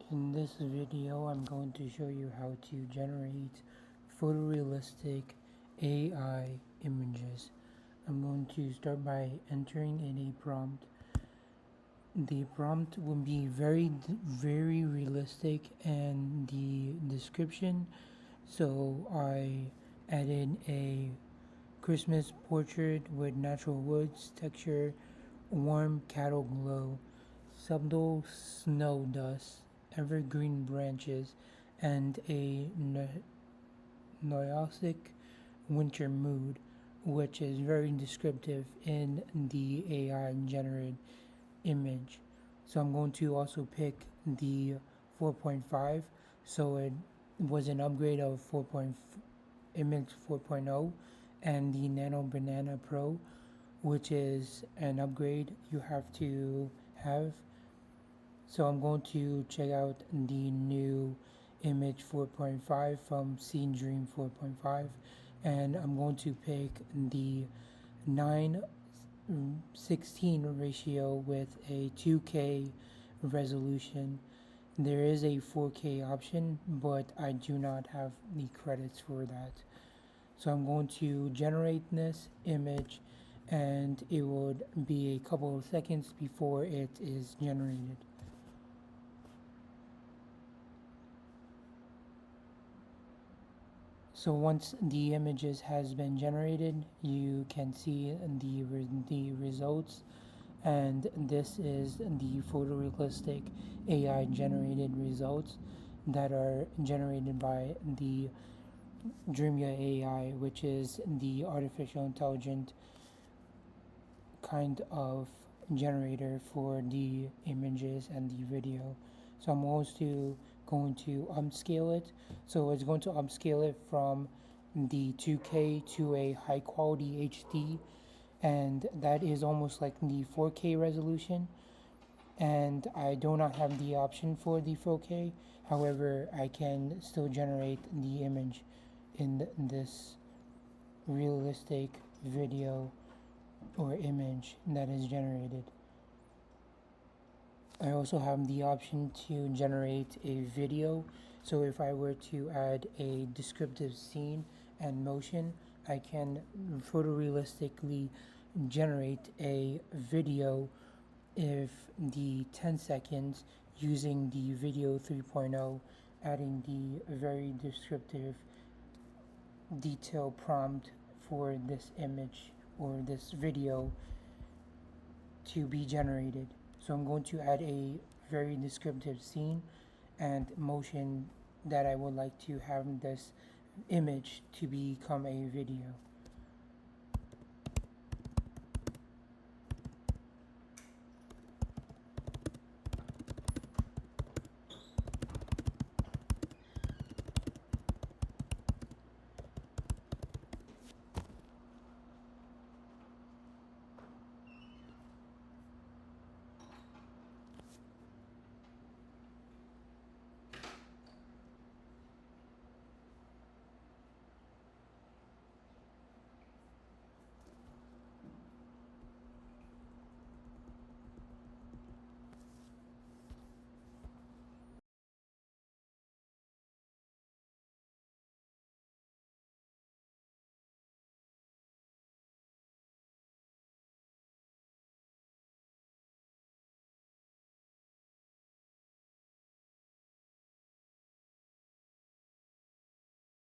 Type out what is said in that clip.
In this video, I'm going to show you how to generate photorealistic AI images. I'm going to start by entering in a prompt. The prompt will be very realistic, and the description. So I added a Christmas portrait with natural woods texture, warm cattle glow, subtle snow dust, evergreen branches, and a noisic winter mood, which is very descriptive in the AI generated image. So I'm going to also pick the 4.5, so it was an upgrade of image 4.0, and the Nano Banana Pro, which is an upgrade you have to have. So I'm going to check out the new image 4.5 from Scene Dream 4.5, and I'm going to pick the 9:16 ratio with a 2K resolution. There is a 4K option, but I do not have the credits for that. So I'm going to generate this image, and it would be a couple of seconds before it is generated. So once the images has been generated, you can see the results, and this is the photorealistic AI generated results that are generated by the Dreamin.ai, which is the artificial intelligent kind of generator for the images and the video. So I'm also going to upscale it. So it's going to upscale it from the 2K to a high quality HD, and that is almost like the 4K resolution. And I do not have the option for the 4K. However, I can still generate the image in this realistic video or image that is generated. I also have the option to generate a video. So if I were to add a descriptive scene and motion, I can photorealistically generate a video if the 10 seconds using the video 3.0, adding the very descriptive detail prompt for this image or this video to be generated. So I'm going to add a very descriptive scene and motion that I would like to have this image to become a video.